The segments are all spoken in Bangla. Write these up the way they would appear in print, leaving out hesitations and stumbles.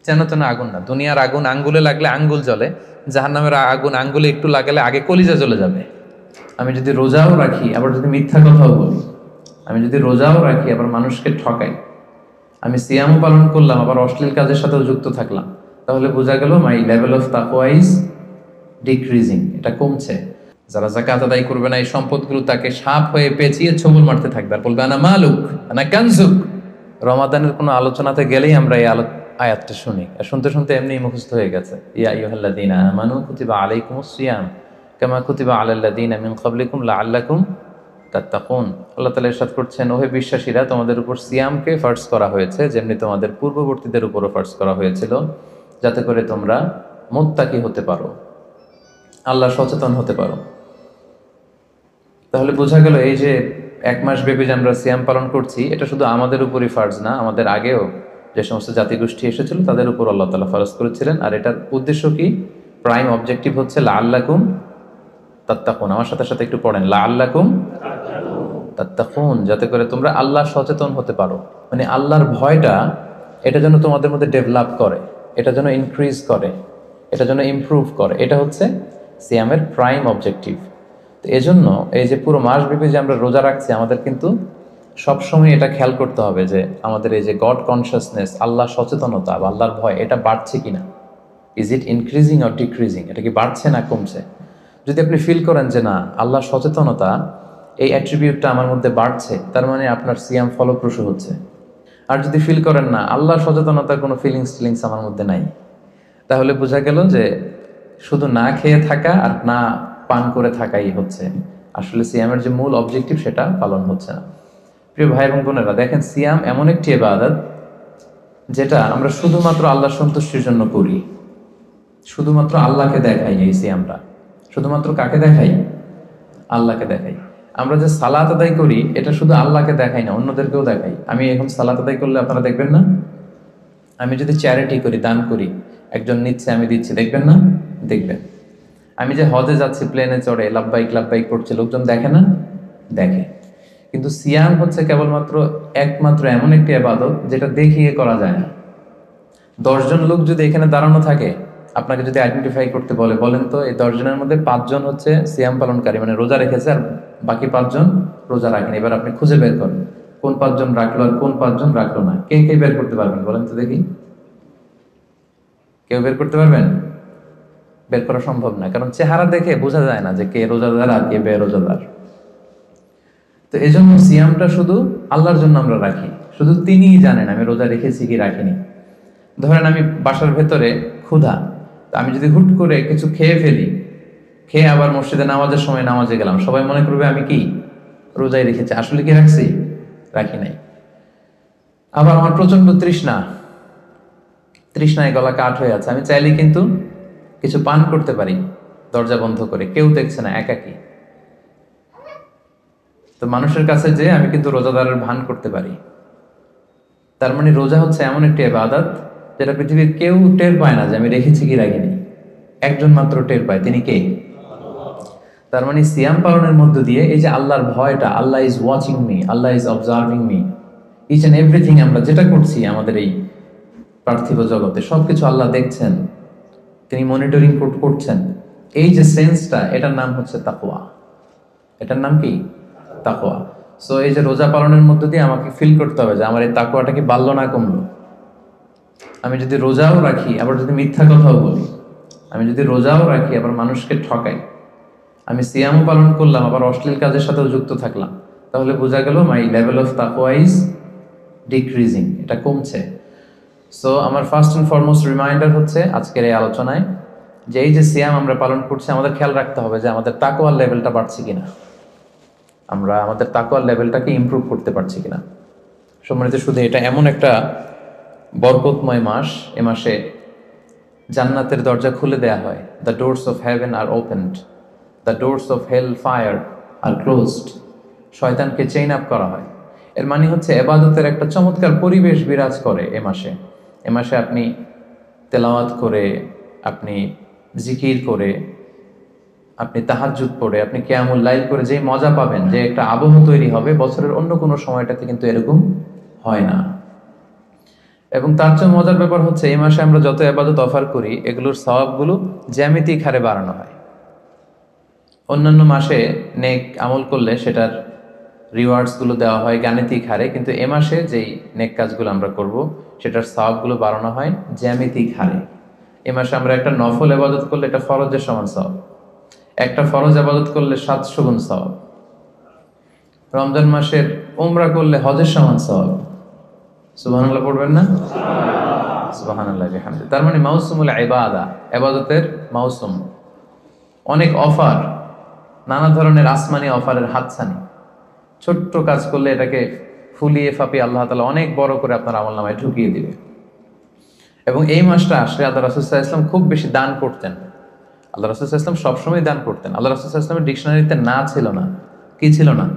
যেন তেন আগুন না, দুনিয়ার আগুন আঙ্গুলে লাগলে আঙ্গুল জ্বলে, জাহান্নামের আগুন আঙ্গুলে একটু লাগালে আগে কলিজা জ্বলে যাবে। আমি যদি রোজাও রাখি আবার যদি মিথ্যা কথাও বলি, আমি যদি রোজাও রাখি আবার মানুষকে ঠকাই, আমি সিয়ামও পালন করলাম আবার অশ্লীল কাজের সাথেও যুক্ত থাকলাম, তাহলে বোঝা গেল মাই লেভেল অফ তাকওয়া ইজ ডিক্রিজিং, এটা কমছে। যারা যাকাত আদায় করবে না এই সম্পদগুলো তাকে সাপ হয়ে পেঁচিয়ে ছবল মারতে থাকবে আর বলবে আনা মালুক আনা কানজুক। রমাদানের কোনো আলোচনাতে গেলেই আমরা এই আয়াতটা শুনি, আর শুনতে শুনতে এমনি মুখস্থ হয়ে গেছে। ইয়া আইয়ুহাল্লাযীনা আমানু কুতিবা আলাইকুমুস সিয়াম কামা কুতিবা আলাল্লাযীনা মিন ক্বাবলিকুম লাআল্লাকুম তাত্তাকুন। আল্লাহ তাআলা ইরশাদ করছেন, ওহে বিশ্বাসীরা, তোমাদের উপর সিয়ামকে ফার্জ করা হয়েছে যেমনি তোমাদের পূর্ববর্তীদের উপরও ফার্জ করা হয়েছিল, যাতে করে তোমরা মুত্তাকি হতে পারো, আল্লাহ সচেতন হতে পারো। তাহলে বোঝা গেল এই যে এক মাস ব্যাপী যে আমরা সিয়াম পালন করছি, এটা শুধু আমাদের উপরই ফার্জ না, আমাদের আগেও যে সমস্ত জাতিগোষ্ঠী এসেছিল তাদের উপর আল্লাহ তাআলা ফরজ করেছিলেন। আর এটার উদ্দেশ্য কি? প্রাইম অবজেক্টিভ হচ্ছে লাআল্লাকুম তাত্তাকুন। আমার সাথে সাথে একটু পড়েন, লাআল্লাকুম তাত্তাকুন, যাতে করে তোমরা আল্লাহ সচেতন হতে পারো। মানে আল্লাহর ভয়টা এটা যেন তোমাদের মধ্যে ডেভেলপ করে, এটা যেন ইনক্রিজ করে, এটা যেন ইমপ্রুভ করে, এটা হচ্ছে সিয়ামের প্রাইম অবজেক্টিভ। তো এজন্য এই যে পুরো মাসব্যাপী যে আমরা রোজা রাখছি, আমাদের কিন্তু সবসময় এটা খেয়াল করতে হবে যে আমাদের এই যে গড কনসিয়াসনেস, আল্লাহ সচেতনতা বা আল্লাহর ভয়, এটা বাড়ছে কিনা। Is it increasing or decreasing? এটা কি বাড়ছে না কমছে? যদি আপনি ফিল করেন যে না, আল্লাহ সচেতনতা এই অ্যাট্রিবিউটটা আমার মধ্যে বাড়ছে, তার মানে আপনার সিয়াম ফলপ্রসূ হচ্ছে। আর যদি ফিল করেন না, আল্লাহ সচেতনতার কোনো ফিলিংস আমার মধ্যে নাই, তাহলে বোঝা গেল যে শুধু না খেয়ে থাকা আর না পান করে থাকাই হচ্ছে, আসলে সিয়ামের যে মূল অবজেক্টিভ সেটা পালন হচ্ছে না। প্রিয় ভাই এবং বোনেরা, দেখেন সিয়াম এমন একটি ইবাদত যেটা আমরা শুধুমাত্র আল্লাহ সন্তুষ্টির জন্য করি, শুধুমাত্র আল্লাহকে দেখাই। এই সিয়ামটা শুধুমাত্র কাকে দেখাই? আল্লাহকে দেখাই। আমরা যে সালাত আদায় করি এটা শুধু আল্লাহকে দেখাই না, অন্যদেরকেও দেখাই। আমি এখন সালাত আদায় করলে আপনারা দেখবেন না? আমি যদি চ্যারিটি করি, দান করি, একজন নিচ্ছে আমি দিচ্ছি, দেখবেন না? দেখবেন। আমি যে হজে যাচ্ছি, প্লেনে চড়ে লাব্বাইক লাব্বাইক করছে, লোকজন দেখে না? দেখে। কিন্তু সিয়াম হচ্ছে কেবলমাত্র একমাত্র এমন একটি ইবাদত যেটা দেখিয়ে করা যায় না। 10 জন লোক যদি এখানে দাঁড়ানো থাকে, আপনাকে যদি আইডেন্টিফাই করতে বলে, বলেন তো এই 10 জনের মধ্যে 5 জন হচ্ছে সিয়াম পালনকারী, মানে রোজা রেখেছে, আর বাকি 5 জন রোজা রাখেন। এবার আপনি খুঁজে বের করেন কোন 5 জন রাখলো আর কোন 5 জন রাখলো না। কে কে বের করতে পারবেন বলেন তো দেখি? কেউ বের করতে পারবেন? বের করা সম্ভব না, কারণ চেহারা দেখে বোঝা যায় না যে কে রোজাদার আর কে বেরোজাদার। তো এই জন্য সিয়ামটা শুধু আল্লাহর জন্য আমরা রাখি, শুধু তিনিই জানেন আমি রোজা রেখেছি কি রাখিনি। ধরেন আমি বাসার ভেতরে ক্ষুধা, আমি যদি হুট করে কিছু খেয়ে ফেলি, খেয়ে আবার মসজিদে নামাজের সময় নামাজে গেলাম, সবাই মনে করবে আমি কি রোজাই রেখেছি, আসলে কি রাখছি? রাখি নাই। আবার আমার প্রচন্ড তৃষ্ণায় গলা কাঠ হয়ে আছে, আমি চাইলে কিন্তু কিছু পান করতে পারি দরজা বন্ধ করে, কেউ দেখছে না, একাকি। তো মানুষের কাছে যে আমি কিন্তু রোজাদারের ভান করতে পারি। তার মানে রোজা হচ্ছে এমন একটি ইবাদত যেটা পৃথিবীর কেউ টের পায় না যে আমি রেখেছি কি রাখিনি, একজন মাত্র টের পায়, তিনি কে? তার মানে সিয়াম পালনের মধ্য দিয়ে এই যে আল্লাহর ভয়টা, আল্লাহ ইজ ওয়াচিং মি, আল্লাহ is observing me, each and everything আমরা যেটা করছি আমাদের এই পার্থিব জগতে সবকিছু আল্লাহ দেখছেন, তিনি মনিটরিং করছেন। এই যে সেন্সটা, এটার নাম হচ্ছে তাকওয়া। এটার নাম কি? তাকওয়া। সো এই যে রোজা পালনের মধ্য দিয়ে আমাকে ফিল করতে হবে যে আমার এই তাকওয়াটা কি বাড়লো না কমলো। আমি যদি রোজাও রাখি আবার যদি মিথ্যা কথাও বলি, আমি যদি রোজাও রাখি আবার মানুষকে ঠকাই, আমি সিয়ামও পালন করলাম আবার অশ্লীল কাজের সাথেও যুক্ত থাকলাম, তাহলে বোঝা গেল মাই লেভেল অফ তাকওয়া ইজ ডিক্রিজিং, এটা কমছে। সো আমার ফার্স্ট অ্যান্ড ফরমোস্ট রিমাইন্ডার হচ্ছে আজকের এই আলোচনায় যে এই যে সিয়াম আমরা পালন করছি, আমাদের খেয়াল রাখতে হবে যে আমাদের তাকওয়ার লেভেলটা বাড়ছে কিনা, আমরা আমাদের তাকওয়ার লেভেলটাকে ইমপ্রুভ করতে পারছি কিনা। সম্মানিত, শুধু এটা এমন একটা বরকতময় মাস, এ মাসে জান্নাতের দরজা খুলে দেয়া হয়। The doors of heaven are opened, the doors of hell fire are closed. শয়তানকে চেইন আপ করা হয়। এর মানে হচ্ছে ইবাদতের একটা চমৎকার পরিবেশ বিরাজ করে এ মাসে। এ মাসে আপনি তেলাওয়াত করে, আপনি জিকির করে, আপনি তাহাজ্জুদ পড়ে, আপনি কিয়ামুল লাইল করে যে মজা পাবেন, যে একটা আবহ তৈরি হবে, বছরের অন্য কোনো সময়টাতে কিন্তু এরকম হয় না। এবং তার চেয়ে মজার ব্যাপার হচ্ছে এই মাসে আমরা যত ইবাদত অফার করি এগুলোর সওয়াবগুলো জ্যামিতিক হারে বাড়ানো হয়। অন্যান্য মাসে নেক আমল করলে সেটার রিওয়ার্ডসগুলো দেওয়া হয় গাণিতিক হারে, কিন্তু এ মাসে যেই নেক কাজগুলো আমরা করব সেটার সওয়াবগুলো বাড়ানো হয় জ্যামিতিক হারে। এ মাসে আমরা একটা নফল ইবাদত করলে এটা ফরজের সমান সওয়াব, একটা ফরজ ইবাদত করলে 700 গুণ সওয়াব, রমজান মাসের উমরা করলে হজের সমান সওয়াব। সুবহানাল্লাহ পড়বেন না? সুবহানাল্লাহ বিহামদি। তার মানে মাউসুমুল ইবাদা, ইবাদতের মাউসুম, অনেক অফার, নানা ধরনের আসমানি অফারের হাতছানি। ছোট্ট কাজ করলে এটাকে ফুলিয়ে ফাপিয়ে আল্লাহ তাআলা অনেক বড় করে আপনার আমলনামায় ঢুকিয়ে দিবে। এবং এই মাসটা আসলে আল্লাহ রাসূল সাল্লাল্লাহু আলাইহি ওয়াসাল্লাম খুব বেশি দান করতেন। আল্লাহ রাসূল সাল্লাল্লাহু আলাইহি ওয়াসাল্লাম সবসময় দান করতেন। আল্লাহ রাসূল সাল্লাল্লাহু আলাইহি ওয়াসাল্লামের ডিকশনারিতে না ছিল না, কি ছিল না?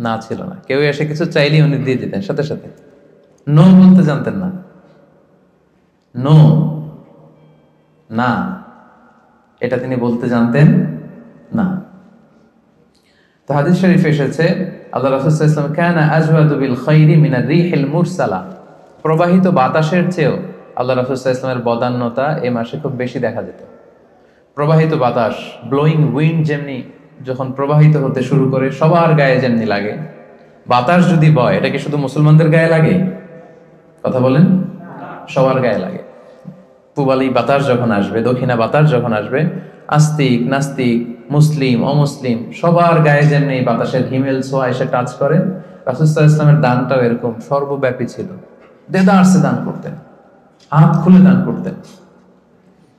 না ছিল না। কেউ এসে কিছু চাইলেই উনি দিয়ে দিতেন সাথে সাথে। নো বলতে জানতেন না, নো, না, এটা তিনি বলতে জানতেন না। তো হাদিস শরীফে এসেছে আল্লাহ রাসূল সাল্লাল্লাহু আলাইহি ওয়াসাল্লাম কানা আজওয়াদু বিল খাইরি মিনার রিহিল মুরসালা, প্রবাহিত বাতাসের চেয়েও আল্লাহ রাসূল সাল্লাল্লাহু আলাইহি ওয়াসাল্লামের বদান্যতা এই মাসে খুব বেশি দেখা যেত। প্রবাহিত বাতাস, ব্লোয়িং উইন্ড যেমনি যখন প্রবাহিত হতে শুরু করে সবার গায়ে যেমনি লাগে, বাতাস যদি বয় এটা কি শুধু মুসলমানদের গায়ে লাগে? কথা বলেন, সবার গায়ে লাগে। পূবালী বাতাস যখন আসবে, দক্ষিণা বাতাস যখন আসবে, আস্তিক নাস্তিক মুসলিম অমুসলিম সবার গায়ে যেমনি বাতাসের হিমেল ছোঁয়া এসে টাচ করে, রাসূল সাল্লাল্লাহু আলাইহি ওয়াসাল্লামের দানটাও এরকম সর্বব্যাপী ছিল। দেদারসে দান করতেন, হাত খুলে দান করতেন।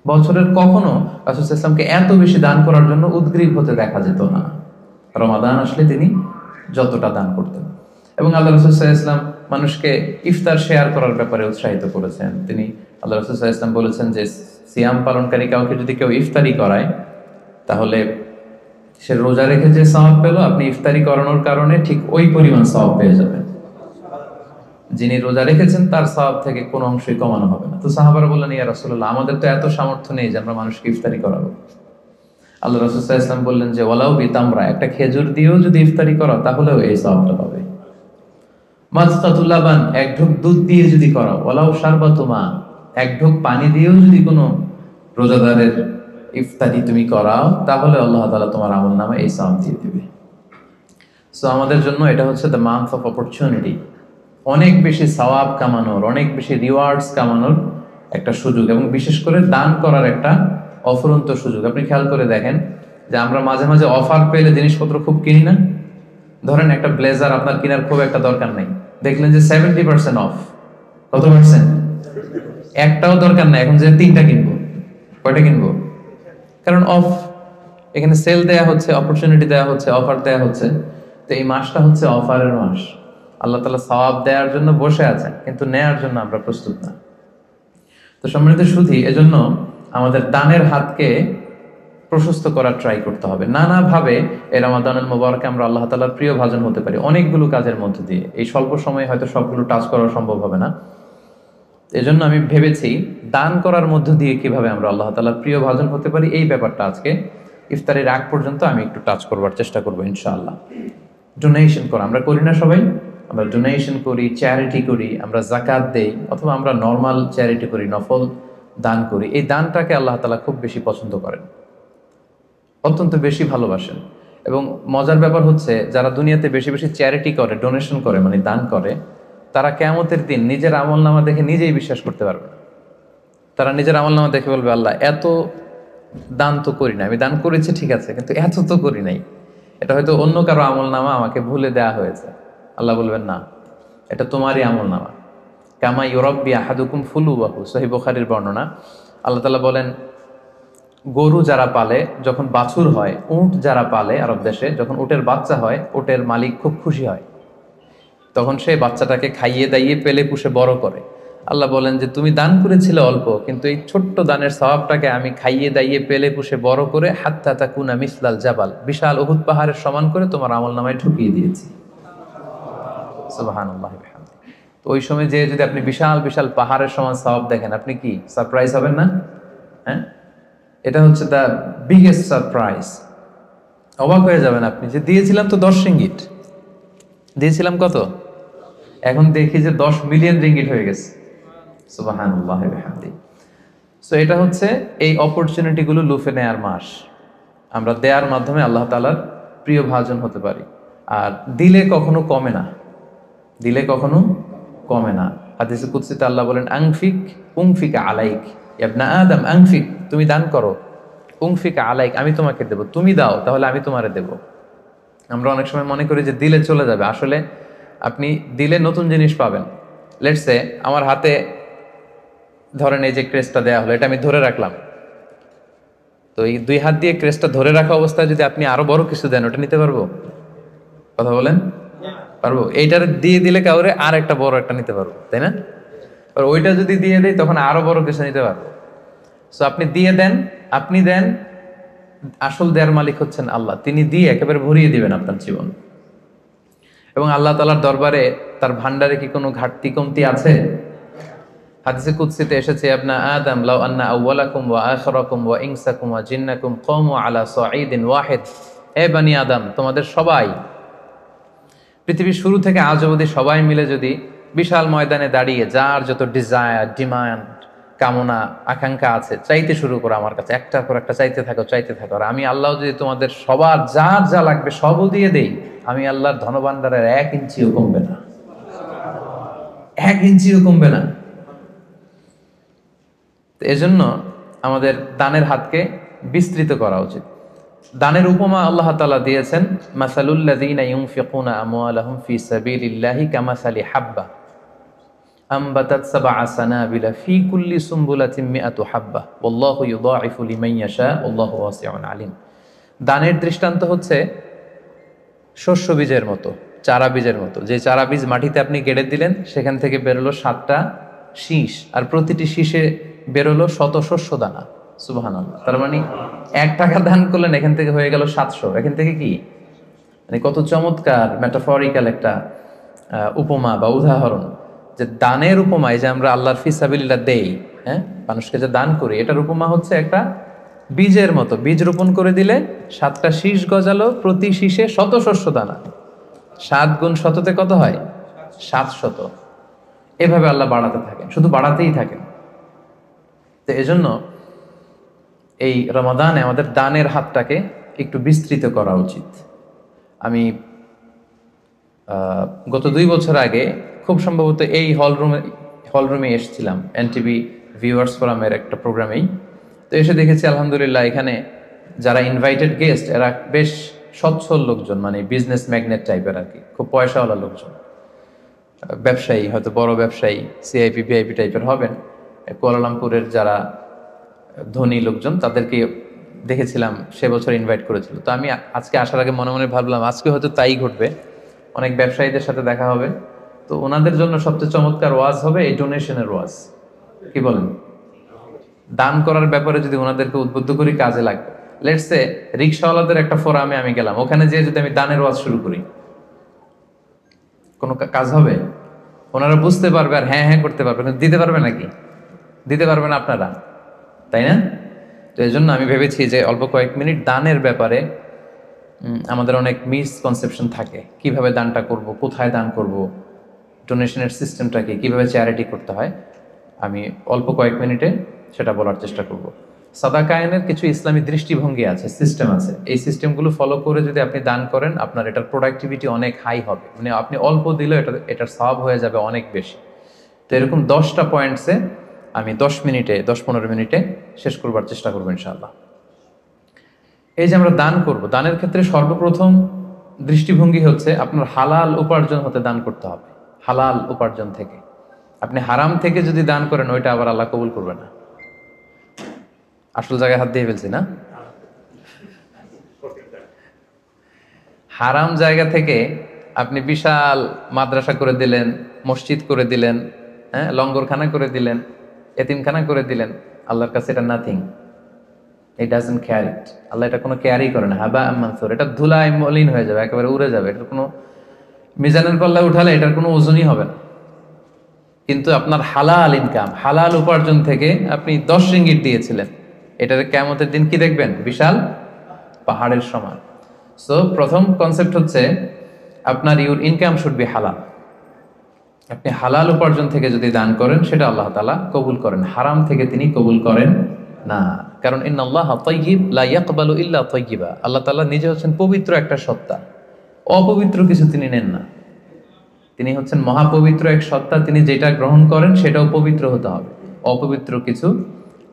বছরের কখনো রাসূল সাল্লাল্লাহু আলাইহি ওয়াসাল্লামকে এত বেশি দান করার জন্য উদ্গ্রীব হতে দেখা যেত না। রমাদান আসলে তিনি যতটা দান করতেন। এবং আল্লাহ রাসূল সাল্লাল্লাহু আলাইহি ওয়াসাল্লাম মানুষকে ইফতার শেয়ার করার ব্যাপারে উৎসাহিত করেছেন। তিনি আল্লাহ রাসূল সাল্লাল্লাহু আলাইহি ওয়াসাল্লাম বলেছেন যে সিয়াম পালনকারী কাউকে যদি কেউ ইফতারি করায় তাহলে সে রোজা রেখে যে সওয়াব পেল, আপনি ইফতারি করানোর কারণে ঠিক ওই পরিমাণ সওয়াব পেয়ে যাবেন। যিনি রোজা রেখেছেন তার সওয়াব থেকে কোনো অংশই কমানো হবে না। তো সাহাবারা বললেন, ইয়া রাসূলুল্লাহ, আমাদের তো এত সামর্থ্য নেই যে আমরা মানুষকে ইফতারি করাবো। আল্লাহ রাসূল সাল্লাল্লাহু আলাইহি ওয়াসাল্লাম বললেন যে ওয়ালাউ বিতামরা, একটা খেজুর দিয়েও যদি ইফতারি করো তাহলেও এই সওয়াবটা পাবে। মাসকাতুল লাবান, এক ঢোক দুধ দিয়ে যদি করো, ওয়ালাউ শারবাতু মা, এক ঢোক পানি দিয়েও যদি কোনো রোজাদারের ইফতারি তুমি করাও তাহলে আল্লাহ তাআলা তোমার আমলনামায় এই সওয়াব দিয়ে দিবে। সো আমাদের জন্য এটা হচ্ছে দ্য মান্থ অফ অপরচুনিটি, অনেক বেশি সওয়াব কামানোর, অনেক বেশি রিওয়ার্ডস কামানোর একটা সুযোগ, এবং বিশেষ করে দান করার একটা অফুরন্ত সুযোগ। আপনি খেয়াল করে দেখেন যে আমরা মাঝে মাঝে অফার পেলে জিনিসপত্র খুব কিনি না। ধরেন একটা ব্লেজার আপনার কেনার খুব একটা দরকার নেই, দেখলেন যে 70% অফ। কত পার্সেন্ট? একটাও দরকার নাই, এখন যে 3টা কিনবো, কয়টা কিনবো? কারণ অফ, এখানে সেল দেয়া হচ্ছে, অপরচুনিটি দেয়া হচ্ছে, অফার দেয়া হচ্ছে। তো এই মাসটা হচ্ছে অফারের মাস। আল্লাহ তাআলা সওয়াব দেওয়ার জন্য বসে আছেন, কিন্তু নেয়ার জন্য আমরা প্রস্তুত না। তো সম্মানিত সুধী, এজন্য আমাদের দানের হাতকে প্রশস্ত করার ট্রাই করতে হবে। নানাভাবে এই রমাদানুল মুবারকে আমরা আল্লাহ তাআলার প্রিয় ভাজন হতে পারি অনেকগুলো কাজের মধ্যে দিয়ে। এই স্বল্প সময়ে হয়তো সবগুলো টাচ করা সম্ভব হবে না, এজন্য আমি ভেবেছি দান করার মধ্য দিয়ে কিভাবে আমরা আল্লাহ তাআলার প্রিয় ভাজন হতে পারি, এই ব্যাপারটা আজকে ইফতারের আগ পর্যন্ত আমি একটু টাচ করবার চেষ্টা করবো ইনশাআল্লাহ। ডোনেশন করা আমরা করি না সবাই? আমরা ডোনেশন করি, চ্যারিটি করি, আমরা যাকাত দেই, অথবা আমরা নর্মাল চ্যারিটি করি, নফল দান করি। এই দানটাকে আল্লাহ তাআলা খুব বেশি পছন্দ করেন, অত্যন্ত বেশি ভালোবাসেন। এবং মজার ব্যাপার হচ্ছে যারা দুনিয়াতে বেশি বেশি চ্যারিটি করে, ডোনেশন করে, মানে দান করে, তারা কিয়ামতের দিন নিজের আমলনামা দেখে নিজেই বিশ্বাস করতে পারবে না। তারা নিজের আমলনামা দেখে বলবে, আল্লাহ এত দান তো করি না, আমি দান করেছি ঠিক আছে, কিন্তু এত তো করি নাই, এটা হয়তো অন্য কারো আমলনামা, আমাকে ভুলে দেয়া হয়েছে। আল্লাহ বলবেন না, এটা তোমারই আমলনামা। কামা ইউরাব্বি আহাদুকুম ফুলুবাহু, সহিহ বুখারীর বর্ণনা। আল্লাহ তাআলা বলেন, গরু যারা পালে যখন বাছুর হয়, উট যারা পালে আরব দেশে যখন উটের বাচ্চা হয়, উটের মালিক খুব খুশি হয়, তখন সে বাচ্চাটাকে খাইয়ে দাইয়ে পেলে পুষে বড় করে। আল্লাহ বলেন যে তুমি দান করেছিলে অল্প, কিন্তু এই ছোট্ট দানের সওয়াবটাকে আমি খাইয়ে দাইয়ে পেলে পুষে বড় করে হাত্তা তাকুনা মিসলাল জাবাল, বিশাল উহুদ পাহাড়ের সমান করে তোমার আমলনামায় ঢুকিয়ে দিয়েছি। সুবহানাল্লাহি ওয়া বিহামদিহি। তো ওই সময় যে যদি আপনি বিশাল বিশাল পাহাড়ের সমান সওয়াব দেখেন, আপনি কি সারপ্রাইজ হবেন না? হ্যাঁ, এটা হচ্ছে দ্য বিগেস্ট সারপ্রাইজ। অবাক হয়ে যাবেন আপনি যে দিয়েছিলাম তো 10 রিঙ্গিট, দিয়েছিলাম কত? এখন দেখি যে 10 মিলিয়ন রিঙ্গিট হয়ে গেছে। সুবহানাল্লাহি ওয়া বিহামদিহি। সো এটা হচ্ছে এই অপরচুনিটিগুলো লুফে নেয়ার মাস। আমরা দেয়ার মাধ্যমে আল্লাহ তাআলার প্রিয় ভাজন হতে পারি। আর দিলে কখনো কমে না, দিলে কখনো কমে না। হাদিসে কুদসিতে আল্লাহ বলেন, আনফিক উনফিক আলাইক, ইবনা আদম আনফিক, তুমি দান করো, উনফিক আলাইক, আমি তোমাকে দেব, তুমি দাও তাহলে আমি তোমারে দেব। আমরা অনেক সময় মনে করি যে দিলে চলে যাবে, আসলে আপনি দিলে নতুন জিনিস পাবেন। লেটস সে আমার হাতে ধরেন এই যে ক্রেস্টটা দেয়া হলো, এটা আমি ধরে রাখলাম, তো এই 2 হাত দিয়ে ক্রেস্টটা ধরে রাখা অবস্থায় যদি আপনি আরো বড় কিছু দেন, ওটা নিতে পারবো? কথা বলেন, পারবো? এইটার দিয়ে দিলে কাউরে আর একটা বড় একটা নিতে পারবো, তাই না? আর ওইটা যদি দিয়ে দেয় তখন আরো বড় কিছু নিতে পারবো। সো আপনি দিয়ে দেন, আপনি দেন, আসল দেয়ার মালিক হচ্ছেন আল্লাহ। তিনি দিয়ে একেবারে ভরিয়ে দিবেন আপনার জীবন। এবং আল্লাহ তাআলার দরবারে তার ভান্ডারে কি কোনো ঘাটতি কমতি আছে? হাদিসে কুদসিতে এসেছে, ইবনা আদম লাউ আন্না আউওয়ালাকুম ওয়া আখিরাকুম ওয়া ইনসাকুম ওয়া জিন্নাকুম কামু আলা সাঈদিন ওয়াহিদ, হে বনি আদম, তোমাদের সবাই, পৃথিবীর শুরু থেকে আজ অবধি সবাই মিলে যদি বিশাল ময়দানে দাঁড়িয়ে যার যত ডিজায়ার, ডিমান্ড, কামনা, আকাঙ্ক্ষা আছে চাইতে শুরু করো আমার কাছে, একটার পর একটা চাইতে থাকো, চাইতে থাকো, আর আমি আল্লাহ যদি তোমাদের সবার যার যা লাগবে সবও দিয়ে দেই, আমি আল্লাহর ধনভাণ্ডারের 1 ইঞ্চিও কমবে না, 1 ইঞ্চিও কমবে না। তো এজন্য আমাদের দানের হাতকে বিস্তৃত করা উচিত। দানের উপমা আল্লাহ তাআলা দিয়েছেন, মাসালুল্লাযীনা ইউনফিকুনা আমওয়ালাহুম ফি সাবিলিল্লাহি কামাসালি হাব্বা আমবাতাত সাবআ সানাবিলা ফি কুল্লি সুমবুলাতিন মিআতু হাব্বা ওয়াল্লাহু ইউযাইফু লিমান ইয়াশা ওয়াল্লাহু ওয়াসিউন আলিম। দানের দৃষ্টান্ত হচ্ছে শস্য বীজের মতো, চারা বীজের মতো। যে চারা বীজ মাটিতে আপনি গেড়ে দিলেন, সেখান থেকে বেরোলো 7টা শীষ, আর প্রতিটি শীষে বেরোলো শত শস্য দানা। সুবহানাল্লাহ। তার মানে 1 টাকা দান করলেন, এখান থেকে হয়ে গেল 700। এখান থেকে কি মানে কত চমৎকার মেটাফরিক্যাল একটা উপমা বা উদাহরণ, যে দানের উপমা, এই যে আমরা আল্লাহর ফি সাবিলিল্লাহ দেই, হ্যাঁ, মানুষকে যে দান করি, এটার উপমা হচ্ছে একটা বীজের মতো। বীজ রোপণ করে দিলে 7টা শীষ গজালো, প্রতি শীষে শত শস্য দানা। 7 গুণ শততে কত হয়? 700। এভাবে আল্লাহ বাড়াতে থাকেন, শুধু বাড়াতেই থাকেন। তো এজন্য এই রমাদানে আমাদের দানের হাতটাকে একটু বিস্তৃত করা উচিত। আমি গত 2 বছর আগে খুব সম্ভবত এই হলরুমে এসেছিলাম, এনটিভি ভিউয়ার্স ফোরামের একটা প্রোগ্রামেই। তো এসে দেখেছি আলহামদুলিল্লাহ এখানে যারা ইনভাইটেড গেস্ট, এরা বেশ সচ্ছল লোকজন, মানে বিজনেস ম্যাগনেট টাইপের আর কি, খুব পয়সাওয়ালা লোকজন, ব্যবসায়ী, হয়তো বড় ব্যবসায়ী, সিআইপি ভিআইপি টাইপের হবেন। কুয়ালালামপুরের যারা ধনী লোকজন, তাদেরকে দেখেছিলাম সে বছর ইনভাইট করেছিল। তো আমি আজকে আসার আগে মনে মনে ভাবলাম আজকে হয়তো তাই ঘটবে, অনেক ব্যবসায়ীদের সাথে দেখা হবে। তো ওনাদের জন্য সবচেয়ে চমৎকার ওয়াজ হবে এই ডোনেশনের ওয়াজ। কি বলেন? দান করার ব্যাপারে যদি ওনাদেরকে উদ্বুদ্ধ করি, কাজে লাগবে। লেটস সে রিক্সাওয়ালাদের একটা ফোরামে আমি গেলাম, ওখানে যেয়ে যদি আমি দানের ওয়াজ শুরু করি, কোনো কাজ হবে? ওনারা বুঝতে পারবে আর হ্যাঁ হ্যাঁ করতে পারবে, কিন্তু দিতে পারবে নাকি? দিতে পারবে না আপনারা, তাই না? তো এই জন্য আমি ভেবেছি যে অল্প কয়েক মিনিট দানের ব্যাপারে আমাদের অনেক মিসকনসেপশন থাকে। কিভাবে দানটা করব, কোথায় দান করব, ডোনেশনের সিস্টেমটা কি, কীভাবে চ্যারিটি করতে হয়, আমি অল্প কয়েক মিনিটে সেটা বলার চেষ্টা করব। সাদাকায়নের কিছু ইসলামী দৃষ্টিভঙ্গি আছে, সিস্টেম আছে। এই সিস্টেমগুলো ফলো করে যদি আপনি দান করেন, আপনার এটার প্রোডাক্টিভিটি অনেক হাই হবে। মানে আপনি অল্প দিলেও এটার সওয়াব হয়ে যাবে অনেক বেশি। তো এরকম 10টা পয়েন্টসে আমি 10-15 মিনিটে শেষ করবার চেষ্টা করবো ইনশাআল্লাহ। এই যে আমরা দান করব, দানের ক্ষেত্রে সর্বপ্রথম দৃষ্টিভঙ্গি হচ্ছে আপনার হালাল উপার্জন হতে দান করতে হবে। হালাল উপার্জন থেকে। আপনি হারাম থেকে যদি দান করেন, ওইটা আবার আল্লাহ কবুল করবে না। আসল জায়গায় হাত দিয়ে ফেলছি না? হারাম জায়গা থেকে আপনি বিশাল মাদ্রাসা করে দিলেন, মসজিদ করে দিলেন, হ্যাঁ, লঙ্গরখানা করে দিলেন, এতিমখানা করে দিলেন, আল্লাহর কাছে এটা নাথিং। ইট ডাজন্ট কেয়ার ইট। আল্লাহ এটা কোনো কেয়ারই করে না। হাবা মানসুর, এটা ধুলায় মলিন হয়ে যাবে, একেবারে উড়ে যাবে। এটার কোনো মিজানের পাল্লায় উঠালে এটার কোনো ওজনই হবে না। কিন্তু আপনার হালাল ইনকাম, হালাল উপার্জন থেকে আপনি 10 রিঙ্গিট দিয়েছিলেন, এটার কিয়ামতের দিন কি দেখবেন? বিশাল পাহাড়ের সমান। সো প্রথম কনসেপ্ট হচ্ছে আপনার ইউর ইনকাম শুড বি হালাল। আপনি হালাল উপার্জন থেকে যদি দান করেন সেটা আল্লাহ তাআলা কবুল করেন, হারাম থেকে তিনি কবুল করেন না। কারণ ইন্নাল্লাহা তাইয়্যিব লা ইয়াকবালু ইল্লা তাইয়্যিবা, আল্লাহ তাআলা নিজে হচ্ছেন পবিত্র একটা সত্তা, অপবিত্র কিছু তিনি নেন না। তিনি হচ্ছেন মহাপবিত্র এক সত্তা, তিনি যেটা গ্রহণ করেন সেটাও পবিত্র হতে হবে, অপবিত্র কিছু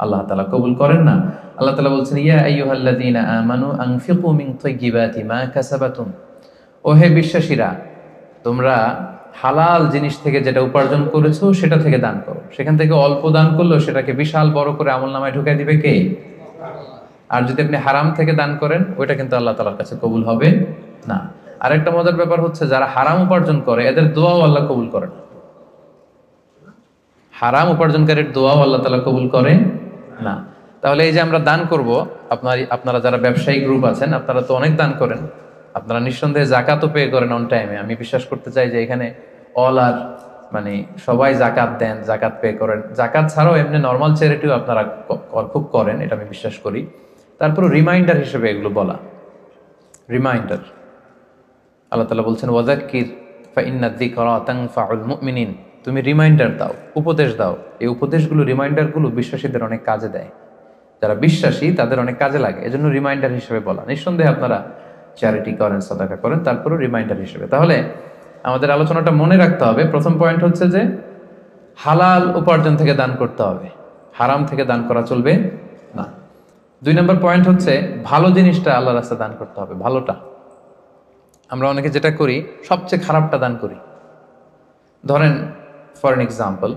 আল্লাহ তাআলা কবুল করেন না। আল্লাহ তাআলা বলছেন ইয়া আইয়ুহাল্লাযীনা আমানু আনফিকু মিন তাইয়্যিবাতি মা কাসাবাতুম, ও হে বিশ্বাসীরা, তোমরা হালাল জিনিস থেকে যেটা উপার্জন করেছো সেটা থেকে দান করো। সেখান থেকে অল্প দান করলেও সেটাকে বিশাল বড় করে আমলনামায় ঢুকাই দিবে কে? আর যদি আপনি হারাম থেকে দান করেন ওইটা কিন্তু আল্লাহ তাআলার কাছে কবুল হবে না। আরেকটা মজার ব্যাপার হচ্ছে, যারা হারাম উপার্জন করে এদের দোয়াও আল্লাহ কবুল করে না। হারাম উপার্জনকারীর দোয়াও আল্লাহ তাআলা কবুল করে না। তাহলে এই যে আমরা দান করব, আপনারা যারা ব্যবসায়ী গ্রুপ আছেন আপনারা তো অনেক দান করেন, আপনারা নিঃসন্দেহে জাকাতও পে করেন অন টাইমে। আমি বিশ্বাস করতে চাই যে এখানে অল আর মানে সবাই জাকাত দেন, জাকাত পে করেন। জাকাত ছাড়াও এমনি নর্মাল চ্যারিটিও আপনারা খুব করেন, এটা আমি বিশ্বাস করি। তারপরে রিমাইন্ডার হিসেবে এগুলো বলা, রিমাইন্ডার। আল্লাহ তাআলা বলছেন ওয়াযাক্কির ফাইন্না যিকরা তানফাউল মুমিনিন, তুমি রিমাইন্ডার দাও, উপদেশ দাও। এই উপদেশগুলো, রিমাইন্ডারগুলো বিশ্বাসীদের অনেক কাজে দেয়, যারা বিশ্বাসী তাদের অনেক কাজে লাগে, এজন্য রিমাইন্ডার হিসেবে বলা। নিঃসন্দেহে আপনারা চ্যারিটি করেন, সাদাকা করেন, তারপরেও রিমাইন্ডার হিসেবে। তাহলে আমাদের আলোচনাটা মনে রাখতে হবে, প্রথম পয়েন্ট হচ্ছে যে হালাল উপার্জন থেকে দান করতে হবে, হারাম থেকে দান করা চলবে না। 2 নম্বর পয়েন্ট হচ্ছে ভালো জিনিসটা আল্লাহর রাস্তায় দান করতে হবে, ভালোটা। আমরা অনেকে যেটা করি সবচেয়ে খারাপটা দান করি। ধরেন ফর এন এক্সাম্পল,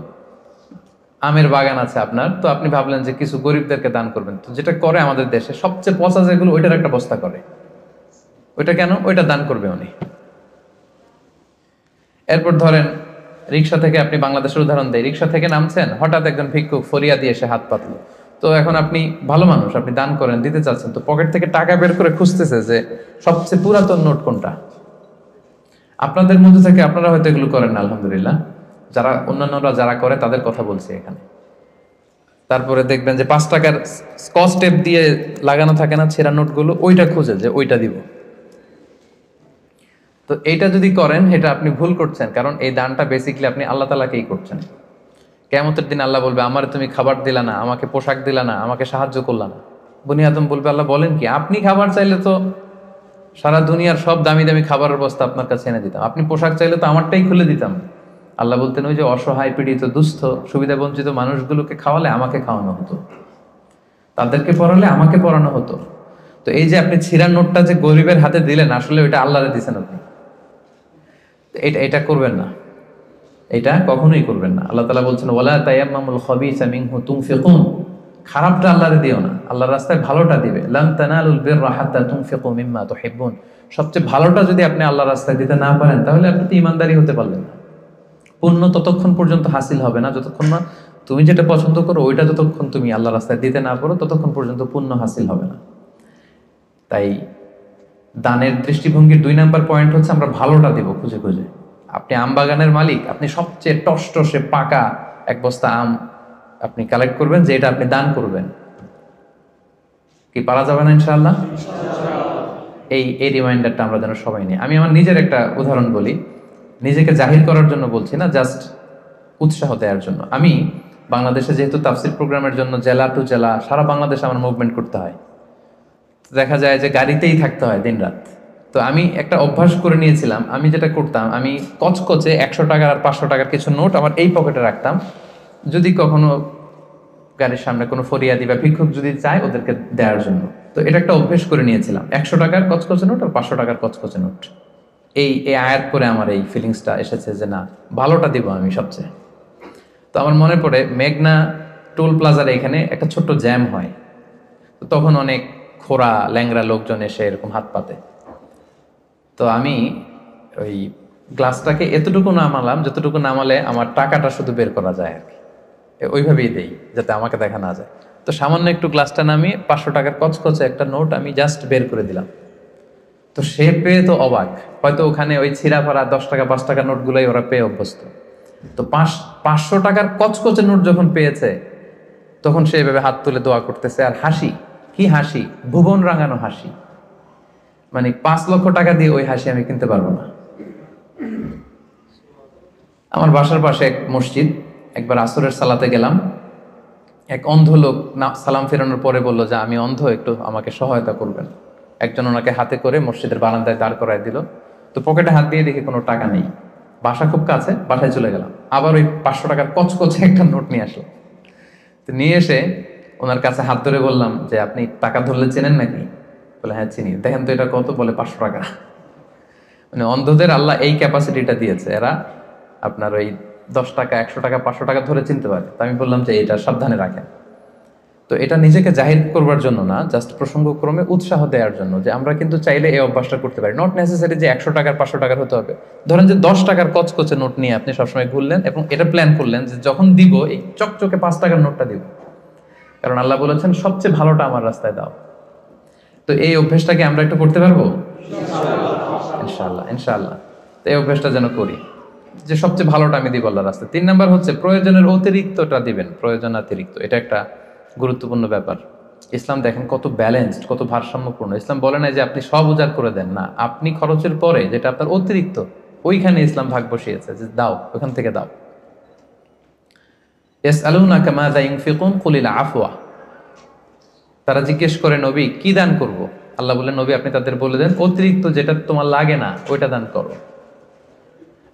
আমের বাগান আছে আপনার, তো আপনি ভাবলেন যে কিছু গরিবদেরকে দান করবেন। তো যেটা করে আমাদের দেশে সবচেয়ে পচা যেগুলো, ওইটার একটা বস্তা করে। ওইটা কেন? ওইটা দান করবে উনি। এরপর ধরেন রিক্সা থেকে, আপনি বাংলাদেশের উদাহরণ দেয়, রিক্সা থেকে নামছেন, হঠাৎ একজন ভিক্ষুক ফরিয়া দিয়ে এসে হাত পাতলো। তো এখন আপনি ভালো মানুষ, আপনি দান করেন, দিতে চাচ্ছেন, তো পকেট থেকে টাকা বের করে খুঁজতেছে যে সবচেয়ে পুরাতন নোট কোনটা। আপনাদের মধ্যে থেকে আপনারা হয়তো এগুলো করেন না, আলহামদুলিল্লাহ। যারা অন্যান্যরা যারা করে তাদের কথা বলছি এখানে। তারপরে দেখবেন যে 5 টাকার স্কচ টেপ দিয়ে লাগানো থাকে না ছেঁড়া নোটগুলো, ওইটা খুঁজে যে ওইটা দিব। তো এইটা যদি করেন এটা আপনি ভুল করছেন, কারণ এই দানটা বেসিক্যালি আপনি আল্লাহ তাআলাকেই করছেন। কিয়ামতের দিন আল্লাহ বলবে আমারে তুমি খাবার দিলা না, আমাকে পোশাক দিলা না, আমাকে সাহায্য করলা না। বনি আদম বলবে আল্লাহ বলেন কি, আপনি খাবার চাইলে তো সারা দুনিয়ার সব দামি দামি খাবারের বস্তা আপনার কাছে এনে দিতাম, আপনি পোশাক চাইলে তো আমারটাই খুলে দিতাম। আল্লাহ বলতেন ওই যে অসহায় পীড়িত দুস্থ সুবিধা বঞ্চিত মানুষগুলোকে খাওয়ালে আমাকে খাওয়ানো হতো, তাদেরকে পড়ালে আমাকে পড়ানো হতো। তো এই যে আপনি ছিঁড়া নোটটা যে গরিবের হাতে দিলেন, আসলে ওইটা আল্লাহরে দিছেন আপনি। এটা করবেন না, এটা কখনোই করবেন না। আল্লাহ তাআলা বলছেন ওয়ালা তায়াম্মামুল খাবিসা মিনহু তুনফিকুন, খারাপটা আল্লাহরে দিও না, আল্লাহর রাস্তায় ভালোটা দিবে। লান তানালুল বিররা হাত্তা তুনফিকু মিম্মা তুহিব্বুন, সবচেয়ে ভালোটা যদি আপনি আল্লাহর রাস্তায় দিতে না পারেন তাহলে আপনি তো ঈমানদারই হতে পারলেন না। পুণ্য ততক্ষণ পর্যন্ত হাসিল হবে না যতক্ষণ না তুমি যেটা পছন্দ করো ওইটা যতক্ষণ তুমি আল্লাহর রাস্তায় দিতে না পারো ততক্ষণ পর্যন্ত পুণ্য হাসিল হবে না। তাই দানের দৃষ্টিভঙ্গির 2 নাম্বার পয়েন্ট হচ্ছে আমরা ভালোটা দিব খুঁজে খুঁজে। আপনি আম বাগানের মালিক, আপনি সবচেয়ে টসটসে পাকা এক বস্তা আম আপনি কালেক্ট করবেন, যে এটা আপনি দান করবেন। কি পারা যাবে না ইনশাআল্লাহ? এই রিমাইন্ডারটা আমরা যেন সবাই নিই। আমি আমার নিজের একটা উদাহরণ বলি, নিজেকে জাহির করার জন্য বলছি না, জাস্ট উৎসাহ দেওয়ার জন্য। আমি বাংলাদেশে যেহেতু তাফসির প্রোগ্রামের জন্য জেলা টু জেলা সারা বাংলাদেশে আমার মুভমেন্ট করতে হয়, দেখা যায় যে গাড়িতেই থাকতে হয় দিন রাত। তো আমি একটা অভ্যাস করে নিয়েছিলাম, আমি যেটা করতাম, আমি কচকচে 100 টাকার আর 500 টাকার কিছু নোট আমার এই পকেটে রাখতাম। যদি কখনো গাড়ির সামনে কোনো ফরিয়াদি বা ভিক্ষুক যদি চায় ওদেরকে দেওয়ার জন্য, তো এটা একটা অভ্যেস করে নিয়েছিলাম। 100 টাকার কচকচে নোট আর 500 টাকার কচকচে নোট। এই আয়াত করে আমার এই ফিলিংসটা এসেছে যে না, ভালোটা দিব আমি সবচেয়ে। তো আমার মনে পড়ে মেঘনা টোল প্লাজার এখানে একটা ছোট্ট জ্যাম হয়, তো তখন অনেক খোড়া ল্যাংরা লোকজন এসে এরকম হাত পাতে। তো আমি ওই গ্লাসটাকে এতটুকু নামালাম যতটুকু নামালে আমার টাকাটা শুধু বের করা যায় আর কি, ওইভাবেই দেই যাতে আমাকে দেখা না যায়। তো সামান্য একটু গ্লাসটা নামিয়ে 500 টাকার কচকচে একটা নোট আমি জাস্ট বের করে দিলাম। তো সে পেয়ে তো অবাক, হয়তো ওখানে ওই ছিঁড়া ফাড়া 10 টাকা 5 টাকা নোটগুলোই ওরা পেয়ে অভ্যস্ত। তো 500 টাকার কচকচে নোট যখন পেয়েছে তখন সে এভাবে হাত তুলে দোয়া করতেছে আর হাসি, কি হাসি, ভুবন রাঙানো হাসি। মানে 5 লক্ষ টাকা দিয়ে ওই হাসি আমি কিনতে পারবো না। আমার বাসার পাশে এক মসজিদ, একবার আসরের সালাতে গেলাম, এক অন্ধ লোক সালাম ফেরানোর পরে বলল যে আমি অন্ধ, একটু আমাকে সহায়তা করবেন। একজন ওনাকে হাতে করে মসজিদের বারান্দায় দাঁড় করায় দিল। তো পকেটে হাত দিয়ে দেখি কোনো টাকা নেই। বাসা খুব কাছে, বাসায় চলে গেলাম, আবার ওই 500 টাকার কচকচে একটা নোট নিয়ে আসলো। তো নিয়ে এসে ওনার কাছে হাত ধরে বললাম যে আপনি টাকা ধরলে চেনেন নাকি? বলে হ্যাঁ চিনি। দেখেন তো এটা কত? বলে 500 টাকা। মানে অন্ধদের আল্লাহ এই ক্যাপাসিটিটা দিয়েছে, এরা আপনার ওই 10 টাকা 100 টাকা 500 টাকা ধরে চিনতে পারে। তো আমি বললাম যে এটা সাবধানে রাখেন। তো এটা নিজেকে জাহির করবার জন্য না, জাস্ট প্রসঙ্গক্রমে উৎসাহ দেওয়ার জন্য যে আমরা কিন্তু চাইলে এই অভ্যাসটা করতে পারি। নট নেসেসারি যে 100 টাকার 500 টাকার হতে হবে। ধরেন যে 10 টাকার কচকচে নোট নিয়ে আপনি সবসময় ঘুরলেন এবং এটা প্ল্যান করলেন যে যখন দিব এই চকচকে 5 টাকার নোটটা দিব, কারণ আল্লাহ বলেছেন সবচেয়ে ভালোটা আমার রাস্তায় দাও। তো এই অভ্যেসটাকে আমরা একটু করতে পারবো ইনশাআল্লাহ, ইনশাআল্লাহ। তো এই অভ্যেসটা যেন করি যে সবচেয়ে ভালোটা আমি দিব আল্লাহর রাস্তায়। 3 নাম্বার হচ্ছে প্রয়োজনের অতিরিক্তটা দিবেন, প্রয়োজন অতিরিক্ত। এটা একটা গুরুত্বপূর্ণ ব্যাপার। ইসলাম দেখেন কত ব্যালেন্সড, কত ভারসাম্যপূর্ণ। ইসলাম বলে না যে আপনি সব উজাড় করে দেন, না, আপনি খরচের পরে যেটা আপনার অতিরিক্ত ওইখানে ইসলাম ভাগ বসিয়েছে যে দাও, ওখান থেকে দাও। ইয়াসআলুনাকা মাযা ইউনফিকুন কুলিল আফওয়া। তারা জিজ্ঞেস করে নবী কি দান করব? আল্লাহ বলেন নবী আপনি তাদের বলে দেন অতিরিক্ত যেটা তোমার লাগে না ওইটা দান করো।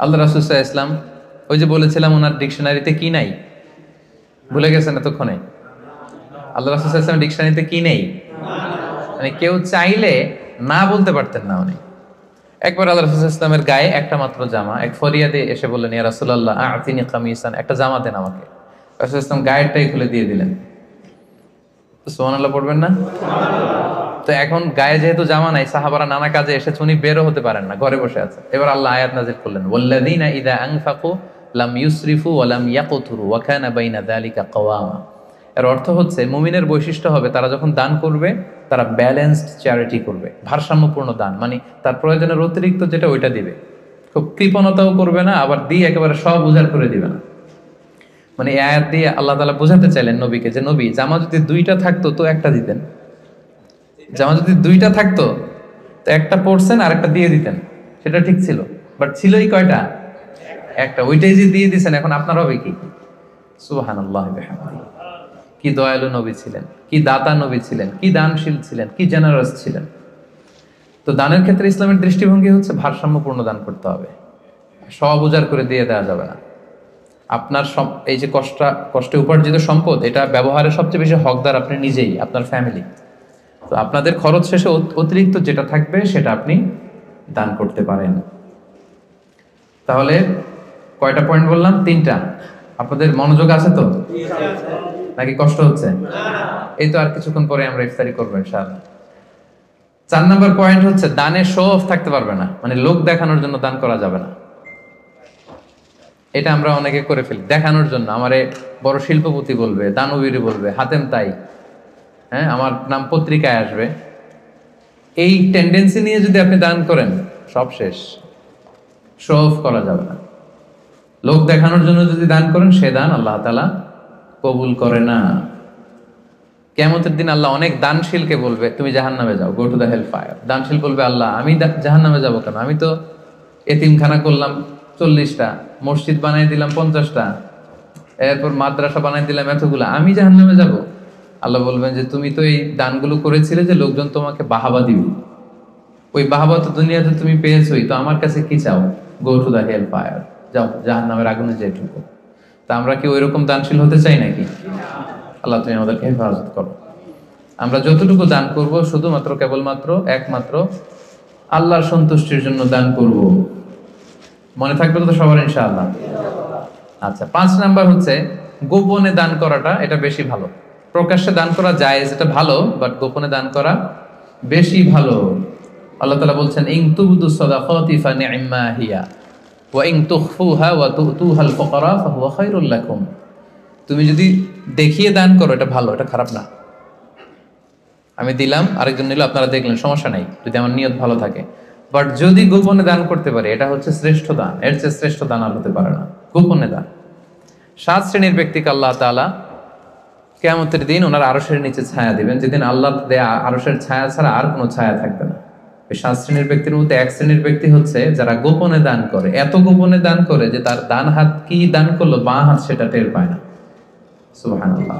আল্লাহ রাসূল সাল্লাল্লাহু আলাইহি ওয়াসাল্লাম, ওই যে বলেছিলাম ওনার ডিকশনারিতে কি নাই, ভুলে গেছেন এতক্ষণে? আল্লাহ রাসূল সাল্লাল্লাহু আলাইহি ওয়াসাল্লাম ডিকশনারিতে কি নেই? মানে কেউ চাইলে না বলতে পারতেন না উনি। একবার আল্লাহ রাসূল সাল্লাল্লাহু আলাইহি ওয়াসাল্লামের গায়ে একটা মাত্র জামা, এক ফরিয়াদে এসে বললেন ইয়া রাসূলুল্লাহ আ'তিনি কামিসান, একটা জামা দেন আমাকে। রাসূল সাল্লাল্লাহু আলাইহি ওয়াসাল্লাম গায়েরটাই খুলে দিয়ে দিলেন। সুবহানাল্লাহ পড়বেন না? তো এখন গায়ে যেহেতু জামা নাই, সাহাবারা নানা কাজে এসেছে, উনি বেরও হতে পারেন না, ঘরে বসে আছে। এবার আল্লাহ আয়াত নাযিল করলেন ওয়াল্লাযীনা ইযা আনফাকু লাম ইউসরিফু ওয়া লাম ইয়াকতুরু ওয়া কানা বাইনা যালিকা কাওয়ামা। এর অর্থ হচ্ছে মুমিনের বৈশিষ্ট্য হবে তারা যখন দান করবে তারা ব্যালেন্সড চ্যারিটি করবে, ভারসাম্যপূর্ণ দান, মানে তার প্রয়োজনের অতিরিক্ত যেটা ওইটা দিবে, খুব কৃপণতাও করবে না, আবার দিয়ে একেবারে সব উজাড় করে দিবে না। মানে এই আয়াত দিয়ে আল্লাহ তাআলা বোঝাতে চাইলেন নবীকে যে নবী জামা যদি 2টা থাকতো তো একটা দিতেন, জামা যদি 2টা থাকতো তো একটা পরছেন আর একটা দিয়ে দিতেন, সেটা ঠিক ছিল। বাট ছিলই কয়টা? একটা, ওইটাই যে দিয়ে দিয়েছেন, এখন আপনার হবে কি? সুবহানাল্লাহি ওয়া বিহামদিহি। কি দয়ালু নবী ছিলেন, কি দাতা নবী ছিলেন, কি দানশীল ছিলেন, কি জেনারাস ছিলেন। তো দানের ক্ষেত্রে ইসলামের দৃষ্টিভঙ্গি হচ্ছে ভারসাম্যপূর্ণ দান করতে হবে, সব উজাড় করে দিয়ে দেওয়া যাবে না। আপনার এই যে কষ্টে উপার্জিত সম্পদ, এটা ব্যবহারের সবচেয়ে বেশি হকদার আপনি নিজেই, আপনার ফ্যামিলি। তো আপনাদের খরচ শেষে অতিরিক্ত যেটা থাকবে সেটা আপনি দান করতে পারেন। তাহলে কয়টা পয়েন্ট বললাম? 3টা। আপনাদের মনোযোগ আছে তো নাকি কষ্ট হচ্ছে? এই তো আর কিছুক্ষণ পরে আমরা ইফতারি করবো ইনশাআল্লাহ। 4 নাম্বার পয়েন্ট হচ্ছে দানে শো অফ থাকতে পারবে না, মানে লোক দেখানোর জন্য দান করা যাবে না। এটা আমরা অনেকে করে ফেলি দেখানোর জন্য, আমারে বড় শিল্পপতি বলবে, দানবীর বলবে, হাতেম তাই, হ্যাঁ আমার নাম পত্রিকায় আসবে। এই টেন্ডেন্সি নিয়ে যদি আপনি দান করেন সব শেষ, শো অফ করা যাবে না। লোক দেখানোর জন্য যদি দান করেন সে দান আল্লাহ তাআলা কবুল করে না। কিয়ামতের দিন আল্লাহ অনেক দানশীলকে বলবে তুমি জাহান্নামে যাও, go to the hell fire. দানশীল বলবে আল্লাহ আমি জাহান্নামে যাবো কেন? আমি তো এতিমখানা করলাম 40টা, মসজিদ বানাই দিলাম 50টা, এরপর মাদ্রাসা বানাই দিলাম এতগুলা, আমি জাহান্নামে যাব? আল্লাহ বলবেন যে তুমি তো এই দানগুলো করেছিলে যে লোকজন তোমাকে বাহাবা দিবে, ওই বাহাবা তো দুনিয়াতে তুমি পেয়েছোই, তো আমার কাছে কি চাও? Go to the hell fire, যাও জাহান্নামের আগুনে যেয়ে ঢুকো। তা আমরা কি ওইরকম দানশীল হতে চাই নাকি? আল্লাহ তুমি আমাদেরকে হেফাজত করো। আমরা যতটুকু দান করব শুধুমাত্র কেবলমাত্র একমাত্র আল্লাহর সন্তুষ্টির জন্য দান করব। মনে থাকবে তো সবার ইনশাআল্লাহ? আচ্ছা, 5 নাম্বার হচ্ছে গোপনে দান করাটা, এটা বেশি ভালো। প্রকাশ্যে দান করা যায়, এটা ভালো, বাট গোপনে দান করা বেশি ভালো। আল্লাহ তাআলা বলছেন ইন তুবদু সাদাকাতি ফানি'মা হিয়া ওয়া ইন তুখফুহা ওয়া তুতুহাল ফুকারা ফাহুয়া খায়রুল লাকুম। তুমি যদি দেখিয়ে দান করো এটা ভালো, এটা খারাপ না। আমি দিলাম, আরেকজন নিল, আপনারা দেখলেন, সমস্যা নাই যদি আমার নিয়ত ভালো থাকে। বাট যদি গোপনে দান করতে পারে এটা হচ্ছে শ্রেষ্ঠ দান, এর চেয়ে শ্রেষ্ঠ দান আর হতে পারে না গোপনে দান। 7 শ্রেণীর ব্যক্তিকে আল্লাহ তাআলা কিয়ামতের দিন ওনার আরশের নিচে ছায়া দিবেন, যেদিন আল্লাহ দেয়া আরশের ছায়া ছাড়া আর কোনো ছায়া থাকবে না। ওই 7 শ্রেণীর ব্যক্তির মধ্যে এক শ্রেণীর ব্যক্তি হচ্ছে যারা গোপনে দান করে, এত গোপনে দান করে যে তার ডান হাত কি দান করলো বাঁ হাত সেটা টের পায় না। সুবহানাল্লাহ।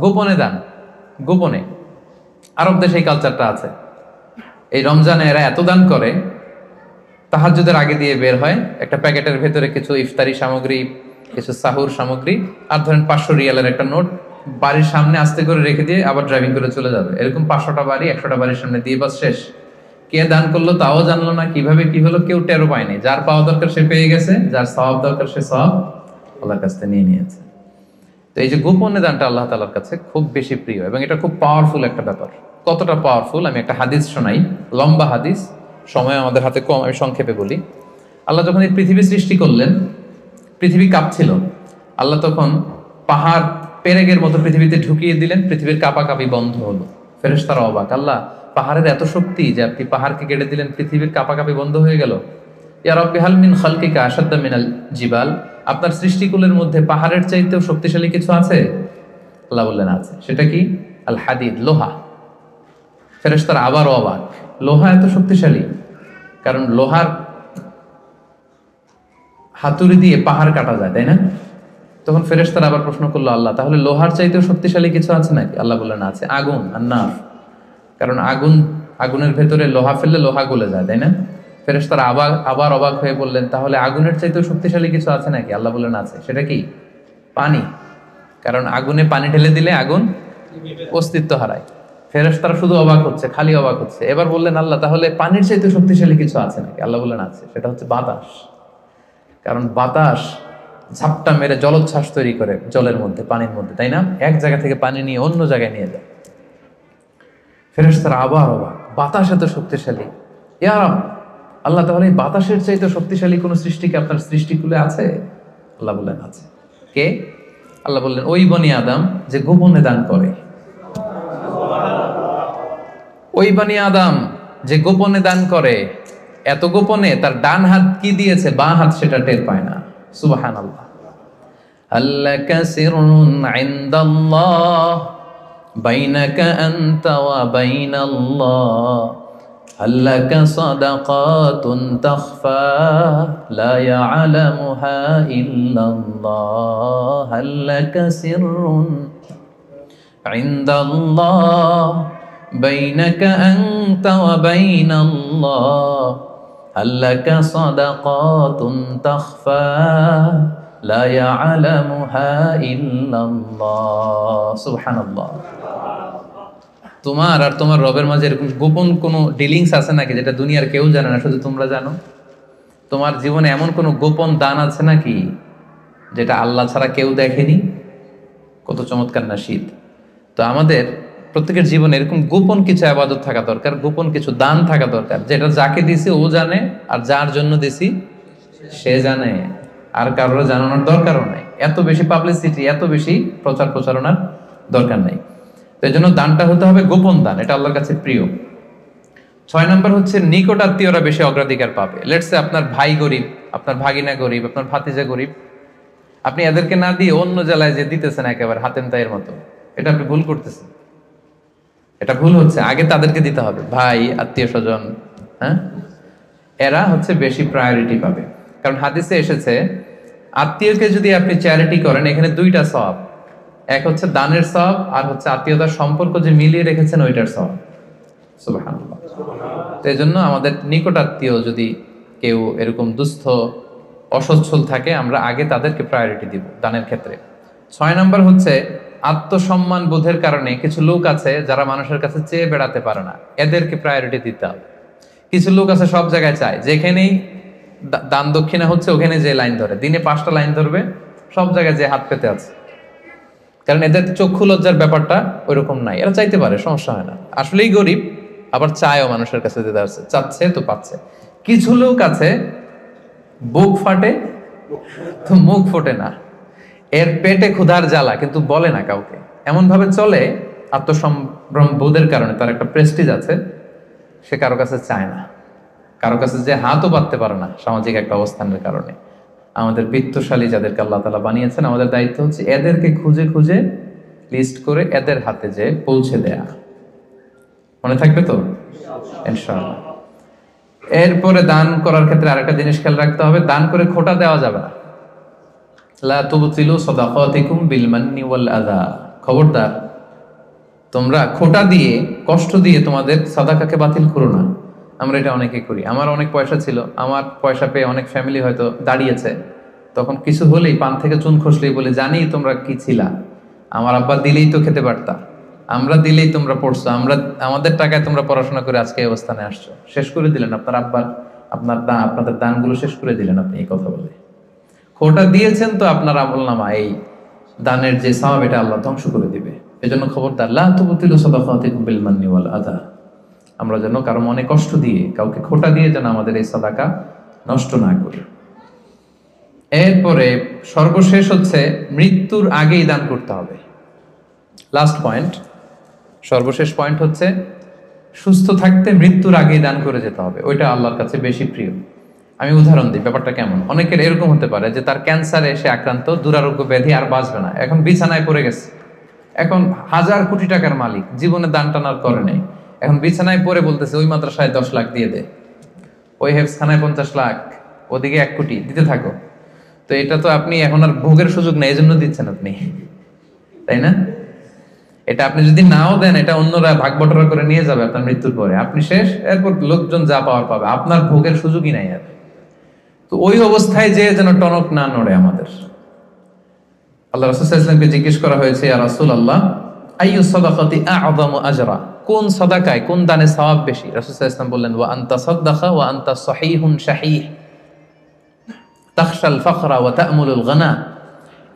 গোপনে দান, গোপনে। আরব দেশে এই কালচারটা আছে। এই রমজানে এরা এত দান করে, তাহাজ্জুদের আগে দিয়ে বের হয়, একটা প্যাকেটের ভেতরে কিছু ইফতারি সামগ্রী, কিছু সাহুর সামগ্রী, আর ধরেন 500 রিয়ালের একটা নোট বাড়ির সামনে আস্তে করে রেখে দিয়ে আবার ড্রাইভিং করে চলে যাবে। এরকম 500টা বাড়ি 100টা বাড়ির সামনে দিয়ে বাস শেষ। কে দান করলো তাও জানলো না, কিভাবে কি হলো কেউ টেরও পায়নি। যার পাওয়া দরকার সে পেয়ে গেছে, যার সওয়াব দরকার সে সওয়াব আল্লাহর কাছ থেকে নিয়ে নিয়েছে। তো এই যে গোপনে দানটা আল্লাহ তাআলার কাছে খুব বেশি প্রিয় এবং এটা খুব পাওয়ারফুল একটা ব্যাপার। কতটা পাওয়ারফুল আমি একটা হাদিস শোনাই, লম্বা হাদিস, সময় আমাদের হাতে কম, আমি সংক্ষেপে বলি। আল্লাহ যখন এই পৃথিবী সৃষ্টি করলেন, পৃথিবী কাঁপছিল, আল্লাহ তখন পাহাড় পেরেকের মতো পৃথিবীতে ঢুকিয়ে দিলেন, পৃথিবীর কাঁপাকাঁপি বন্ধ হলো। ফেরেশতারা অবাক, আল্লাহ পাহাড়ের এত শক্তি যে আপনি পাহাড়কে কেটে দিলেন, পৃথিবীর কাঁপাকাঁপি বন্ধ হয়ে গেল। ইয়া রাব্বি হাল মিন খালকিকা আশাদ্দা মিনাল জিবাল, আপনার সৃষ্টিকুলের মধ্যে পাহাড়ের চাইতেও শক্তিশালী কিছু আছে? আল্লাহ বললেন আছে। সেটা কি? আল হাদিদ, লোহা। ফেরেশতারা আবারও অবাক, লোহা এত শক্তিশালী? কারণ লোহার হাতুড়ি দিয়ে পাহাড় কাটা যায়, তাই না? তখন ফেরেশতারা আবার প্রশ্ন করলো, আল্লাহ তাহলে লোহার চাইতেও শক্তিশালী কিছু আছে নাকি? আল্লাহ বললেন আছে, আগুন আর নাফ। কারণ আগুনের ভেতরে লোহা ফেললে লোহা গলে যায়, তাই না? ফেরেশতারা আবার অবাক হয়ে বললেন, তাহলে আগুনের চাইতেও শক্তিশালী কিছু আছে নাকি? আল্লাহ বললেন আছে। সেটা কি? পানি। কারণ আগুনে পানি ঢেলে দিলে আগুন অস্তিত্ব হারায়। ফেরেশতারা শুধু অবাক হচ্ছে, খালি অবাক হচ্ছে। এবার বললেন, আল্লাহ তাহলে পানির চাইতেও শক্তিশালী কিছু আছে নাকি? আল্লাহ বললেন আছে। সেটা হচ্ছে বাতাস। কারণ বাতাস ঝাপটা মেরে জলোচ্ছ্বাস তৈরি করে জলের মধ্যে, পানির মধ্যে, তাই না? এক জায়গা থেকে পানি নিয়ে অন্য জায়গায় নিয়ে যায়। ফেরেশতারা আবার অবাক, বাতাস এত শক্তিশালী? ইয়া রাব, আল্লাহ তাহলে এই বাতাসের চাইতে শক্তিশালী কোন সৃষ্টি কি আপনার সৃষ্টিকুলে আছে? আল্লাহ বললেন আছে। কে? আল্লাহ বললেন ওই বনি আদম যে গোপনে দান করে। ওই বনি আদম যে গোপনে দান করে, এত গোপনে তার ডান হাত কি দিয়েছে বাঁ হাত সেটা টের পায় না। সুবহানাল্লাহ। আল্লাকা সিররুন ইনদাল্লাহ বাইনাকা আনতা ওয়া বাইনাল্লাহ, আল্লাকা সাদাকাতুন তাখফা লা ইয়ালামুহা ইল্লাল্লাহ, আল্লাকা সিররুন ইনদাল্লাহ বাইনাকা আনতা ওয়া বাইনাল্লাহ, আল্লাকা সাদাকাতুন তাখফা লা ইয়ালামুহা ইল্লাল্লাহ। সুবহানাল্লাহ। তোমার আর তোমার রবের মাঝে এরকম গোপন কোনো ডিলিংস আছে নাকি যেটা দুনিয়ার কেউ জানে না, শুধু তোমরা জানো? তোমার জীবনে এমন কোনো গোপন দান আছে নাকি যেটা আল্লাহ ছাড়া কেউ দেখেনি? কত চমৎকার না শীত! তো আমাদের প্রত্যেকের জীবনে এরকম গোপন কিছু ইবাদত থাকা দরকার, গোপন কিছু দান থাকা দরকার, যেটা যাকে দিছি ও জানে, আর যার জন্য দিছি সে জানে, আর কারোর জানানোর দরকারও নাই। এত বেশি পাবলিসিটি, এত বেশি প্রচার প্রচারণার দরকার নাই। তো এই জন্য দানটা হতে হবে গোপন দান, এটা আল্লাহর কাছে প্রিয়। 6 নম্বর হচ্ছে নিকট আত্মীয়রা বেশি অগ্রাধিকার পাবে। লেটস সে আপনার ভাই গরিব, আপনার ভাগিনা গরিব, আপনার ভাতিজা গরিব, আপনি এদেরকে না দিয়ে অন্য জেলায় যে দিতেছেন একেবারে হাতেম তাইয়ের মতো, এটা আপনি ভুল করতেছেন। এটা ভুল হচ্ছে। আগে তাদেরকে দিতে হবে, ভাই আত্মীয় স্বজন, হ্যাঁ, এরা হচ্ছে বেশি প্রায়োরিটি পাবে। কারণ হাদিসে এসেছে আত্মীয়কে যদি আপনি চ্যারিটি করেন, এখানে দুইটা সওয়াব, এক হচ্ছে দানের সওয়াব, আর হচ্ছে আত্মীয়তার সম্পর্ক যে মিলিয়ে রেখেছেন ওইটার সওয়াব। সুবহানাল্লাহ। তো এই জন্য আমাদের নিকট আত্মীয় যদি কেউ এরকম দুস্থ অসচ্ছল থাকে, আমরা আগে তাদেরকে প্রায়োরিটি দিব দানের ক্ষেত্রে। 6 নম্বর হচ্ছে আত্মসম্মান বোধের কারণে কিছু লোক আছে যারা মানুষের কাছে চেয়ে বেড়াতে পারে না, এদেরকে প্রায়োরিটি দিতে হবে। কিছু লোক আছে সব জায়গায় চায়, যেখানেই দান দক্ষিণা হচ্ছে ওখানে যে লাইন ধরে, দিনে 5টা লাইন ধরবে, সব জায়গায় যে হাত পেতে আছে। কারণ এদের চক্ষু লজ্জার ব্যাপারটা ওইরকম নাই, এরা চাইতে পারে, সমস্যা হয় না, আসলেই গরিব, আবার চায়ও মানুষের কাছে দিতে আসছে, চাচ্ছে তো পাচ্ছে। কিছু লোক আছে বুক ফাটে তো মুখ ফোটে না, এর পেটে ক্ষুধার জ্বালা কিন্তু বলে না কাউকে, এমন ভাবে চলে আত্মসম্ভ্রম বোধের কারণে, তার একটা প্রেস্টিজ আছে, সে কারো কাছে চায় না, কারো কাছে যে হাতও পাততে পারে না সামাজিক একটা অবস্থানের কারণে। আমাদের বিত্তশালী যাদেরকে আল্লাহ তাআলা বানিয়েছেন, আমাদের দায়িত্ব হচ্ছে এদেরকে খুঁজে খুঁজে লিস্ট করে এদের হাতে যে পৌঁছে দেয়া। মনে থাকবে তো ইনশাআল্লাহ। এরপরে দান করার ক্ষেত্রে আরেকটা জিনিস খেয়াল রাখতে হবে, দান করে খোটা দেওয়া যাবে না। লা তুবতিলু সাদাকাতিকুম বিল মান্নি ওয়াল আযা, খবরদার তোমরা খোটা দিয়ে কষ্ট দিয়ে তোমাদের সাদাকাকে বাতিল করো না। আমরা এটা অনেকে করি। আমার অনেক পয়সা ছিল, আমার পয়সা পেয়ে অনেক ফ্যামিলি হয়তো দাঁড়িয়েছে, তখন কিছু হলেই পান থেকে চুন খসলেই বলে জানি তোমরা কি ছিলা, আমার আব্বা দিলেই তো খেতে পারতা, আমরা দিলেই তোমরা পড়ছো, আমরা আমাদের টাকায় তোমরা পড়াশোনা করে আজকে এই অবস্থানে আসছো, শেষ করে দিলেন আপনার আব্বার আপনাদের দানগুলো শেষ করে দিলেন আপনি এই কথা বলে। খোটা দিয়েছেন তো আপনার আমলনামা এই দানের যে সওয়াব এটা আল্লাহ ধ্বংস করে দিবে। এজন্য খবরদার, লা তুবতিলু সাদাকাতিকুম বিল মান্নি ওয়াল আযা, আমরা যেন কারো মনে কষ্ট দিয়ে কাউকে খোটা দিয়ে যেন আমাদের এই সাদাকা নষ্ট না করি। এরপরে সর্বশেষ হচ্ছে মৃত্যুর আগেই দান করতে হবে। লাস্ট পয়েন্ট, সর্বশেষ পয়েন্ট হচ্ছে সুস্থ থাকতে মৃত্যুর আগেই দান করে যেতে হবে, ওইটা আল্লাহর কাছে বেশি প্রিয়। আমি উদাহরণ দিই, ব্যাপারটা কেমন। অনেকের এরকম হতে পারে যে তার ক্যান্সারে এসে আক্রান্ত, দুরারোগ্য ব্যাধি, আর বাঁচবে না, এখন বিছানায় পড়ে গেছে, এখন 1000 কোটি টাকার মালিক, জীবনে দান টানার করে নেই, এখন বিছানায় পড়ে বলতেছে ওই মাদ্রাসায় 10 লাখ দিয়ে দে, ওই হেফসখানায় 50 লাখ, ওদিকে 1 কোটি দিতে থাকো। তো এটা তো আপনি এখন আর ভোগের সুযোগ নেই, এই জন্য দিচ্ছেন আপনি, তাই না? এটা আপনি যদি নাও দেন, এটা অন্যরা ভাগ বটরা করে নিয়ে যাবে আপনার মৃত্যুর পরে, আপনি শেষ, এরপর লোকজন যা পাওয়ার পাবে, আপনার ভোগের সুযোগই নাই আর। তো ওই অবস্থায় যে যেন টনক না নড়ে আমাদের। আল্লাহ রাসূল সাল্লাল্লাহু আলাইহি ওয়াসাল্লামকে জিজ্ঞেস করা হয়েছে, ইয়া রাসূলুল্লাহ আইয়ু সাদাকাতি আ'যামু আজরা, কোন সাদাকায়, কোন দানে সওয়াব বেশি? রাসূল সাল্লাল্লাহু আলাইহি ওয়াসাল্লাম বললেন, ওয়া আনতা সাদাকা ওয়া আনতা সহিহুন শাহীহ তাখশাল ফাখরা ওয়া তা'মুলুল গানা,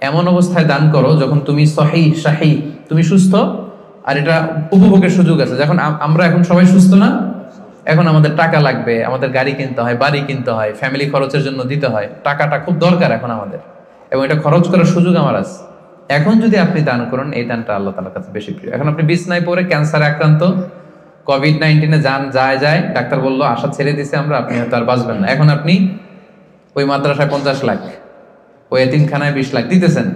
এমন অবস্থায় দান করো যখন তুমি সহিহ শাহীহ, তুমি সুস্থ আর এটা উপভোগের সুযোগ আছে। যখন আমরা এখন সবাই সুস্থ না, এখন আমাদের টাকা লাগবে, আমাদের গাড়ি কিনতে হয়, বাড়ি কিনতে হয়, ফ্যামিলি খরচের জন্য দিতে হয়, টাকাটা খুব দরকার এখন আমাদের, এবং এটা খরচ করার সুযোগ আমার আছে। এখন যদি আপনি দান করেন, এই দানটা আল্লাহ তাআলার কাছে বেশি প্রিয়। এখন আপনি বিছনায় পড়ে ক্যান্সারে আক্রান্ত, কোভিড-19 যান যায়, ডাক্তার বললো আশা ছেড়ে দিছে আমরা, আপনি হয়তো আর বাঁচবেন না, এখন আপনি ওই মাদ্রাসায় 50 লাখ, ওই এতিমখানায় 20 লাখ দিতেছেন।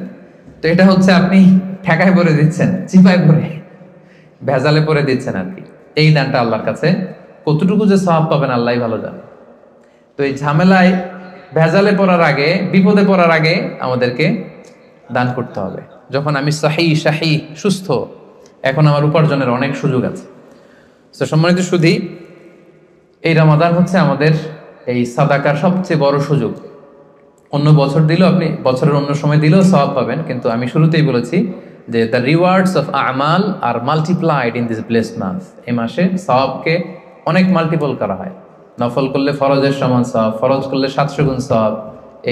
তো এটা হচ্ছে আপনি ঠেকায় পরে দিচ্ছেন, চিপায় পরে, ভেজালে পরে দিচ্ছেন আর কি। এই দানটা আল্লাহর কাছে কতটুকু যে সওয়াব পাবেন আল্লাহই ভালো জানে। তো এই ঝামেলায় ভেজালে পড়ার আগে, বিপদে পড়ার আগে আমাদেরকে দান করতে হবে। যখন আমি শাহী সুস্থ, এখন আমার উপার্জনের অনেক সুযোগ আছে। তো সম্মানিত সুধী, এই রমাদান হচ্ছে আমাদের এই সাদাকার সবচেয়ে বড় সুযোগ। অন্য বছর দিলেও আপনি, বছরের অন্য সময় দিলেও সওয়াব পাবেন, কিন্তু আমি শুরুতেই বলেছি যে দ্য রিওয়ার্ডস অফ আমাল are multiplied in this blessed month. এই মাসে সওয়াবকে অনেক মাল্টিপল করা হয়। নফল করলে ফরজের সমান সওয়াব, ফরজ করলে 700 গুণ সওয়াব,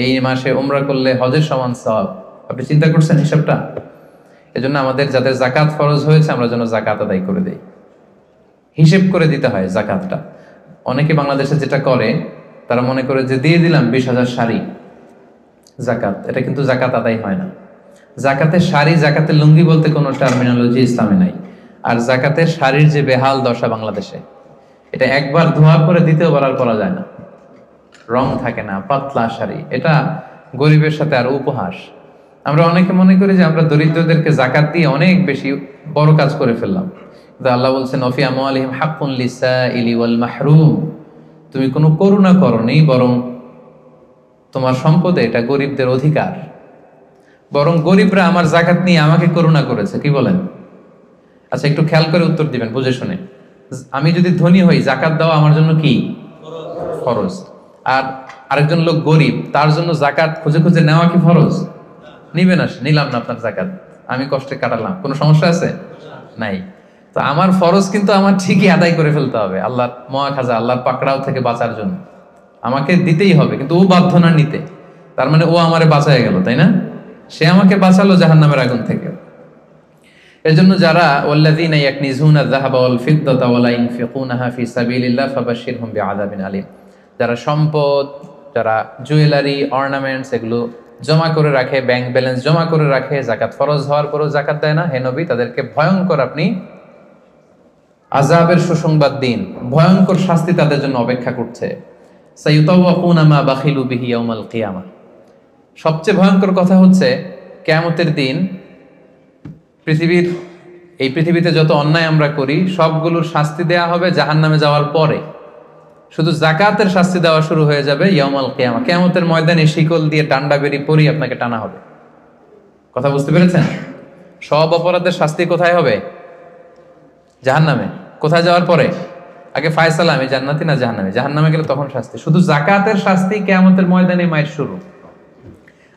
এই মাসে উমরা করলে হজের সমান সওয়াব। আপনি চিন্তা করছেন হিসাবটা? এজন্য আমাদের যাদের যাকাত ফরজ হয়েছে, আমরা যেন যাকাত আদায় করে দেই, হিসেব করে দিতে হয় যাকাতটা। অনেকে বাংলাদেশে যেটা করে, তারা মনে করে যে দিয়ে দিলাম 20,000 শাড়ি যাকাত, এটা কিন্তু যাকাত আদায় হয় না। যাকাতের শাড়ি, যাকাতের লুঙ্গি বলতে কোনো টার্মিনোলজি ইসলামে নাই। আর জাকাতের শাড়ির যে বেহাল দশা বাংলাদেশে, এটা একবার ধোয়ার পরে দ্বিতীয়বার আর পরা যায় না, রং থাকে না, পাতলা শাড়ি, এটা গরিবের সাথে আর উপহাস। আমরা অনেকে মনে করি যে আমরা দরিদ্রদেরকে জাকাত দিয়ে অনেক বেশি বড় কাজ করে ফেললাম, কিন্তু আল্লাহ বলছেন ওয়া ফি আমওয়ালিহিম হাক্কুন লিসাইলি ওয়াল মাহরুম, তুমি কোনো করুণা করনি, বরং তোমার সম্পদে এটা গরিবদের অধিকার। বরং গরিবরা আমার জাকাত নিয়ে আমাকে করুণা করেছে, কি বলেন? আচ্ছা, একটু খেয়াল করে উত্তর দিবেন বুঝে শুনে। আমি যদি ধনী হই, জাকাত দেওয়া আমার জন্য কি ফরজ, আর আরেকজন লোক গরিব, তার জন্য জাকাত খুঁজে খুঁজে নেওয়া কি ফরজ? নিবে না, নিলাম না আপনার জাকাত, আমি কষ্টে কাটালাম, কোনো সমস্যা আছে? নাই। তো আমার ফরজ কিন্তু আমার ঠিকই আদায় করে ফেলতে হবে, আল্লাহর মহাখাজা, আল্লাহর পাকড়াও থেকে বাঁচার জন্য আমাকে দিতেই হবে, কিন্তু ও বাধ্য না নিতে। তার মানে ও আমারে বাঁচায় গেল, তাই না? সে আমাকে বাঁচালো জাহান্নামের আগুন থেকে। এর জন্য যারা ওয়াল্লাযীনা ইয়াকনিজুনা আয-যাহাবা ওয়াল ফিদ্দাতা ওয়া লা ইউনফিকুনাহা ফি সাবিলিল্লাহ ফাবাশশিরহুম বিআযাবিন আলীম, যারা সম্পদ, যারা জুয়েলারি, অর্নামেন্টস এগুলো জমা করে রাখে, ব্যাংক ব্যালেন্স জমা করে রাখে, যাকাত ফরজ হওয়ার পরও যাকাত দেয় না, হে নবী তাদেরকে ভয়ঙ্কর আপনি আযাবের সুসংবাদ দিন, ভয়ঙ্কর শাস্তি তাদের জন্য অপেক্ষা করছে। সাইয়ুতাওয়াকুনা মা বাখিলু বিহি ইয়াওমাল কিয়ামা। সবচেয়ে ভয়ঙ্কর কথা হচ্ছে কিয়ামতের দিন পৃথিবীর এই পৃথিবীতে যত অন্যায় আমরা করি সবগুলোর শাস্তি দেয়া হবে জাহান্নামে যাওয়ার পরে। শুধু যাকাতের শাস্তি দেওয়া শুরু হয়ে যাবে ইয়াউমাল কিয়ামা, কিয়ামতের ময়দানে শিকল দিয়ে ডান্ডা বেরি পরি আপনাকে টানা হবে। কথা বুঝতে পেরেছেন? সব অপরাধের শাস্তি কোথায় হবে? জাহান্নামে। কোথায় যাওয়ার পরে? আগে ফায়সালা, আমি জান্নাতি না জাহান্নামে। জাহান্নামে গেলে তখন শাস্তি। শুধু যাকাতের শাস্তি কিয়ামতের ময়দানে মায়ের শুরু।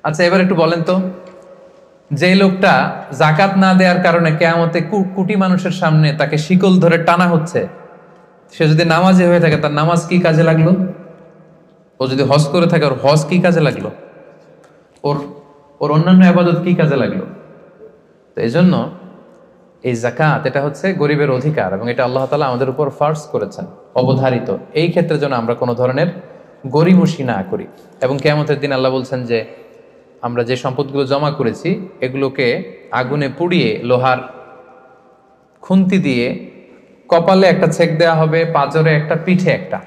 আচ্ছা, এবার একটু বলেন তো, যে লোকটা যাকাত না দেওয়ার কারণে কিয়ামতে কোটি মানুষের সামনে তাকে শিকল ধরে টানা হচ্ছে, সে যদি নামাজি হয়ে থাকে তার নামাজ কি কাজে লাগলো? ও যদি হজ করে থাকে ওর হজ কি কাজে লাগলো? ওর অন্যান্য ইবাদত কি কাজে লাগলো? তো এই জন্য এই যাকাত এটা হচ্ছে গরিবের অধিকার এবং এটা আল্লাহ তাআলা আমাদের উপর ফার্জ করেছেন, অবধারিত। এই ক্ষেত্রে যেন আমরা কোনো ধরনের গরিমসি না করি। এবং কিয়ামতের দিন আল্লাহ বলছেন যে আমরা যে সম্পদগুলো জমা করেছি এগুলোকে আগুনে পুড়িয়ে লোহার খুন্তি দিয়ে কপালে একটা ছেক দেওয়া হবে, পাঁজরে একটা, পিঠে একটা।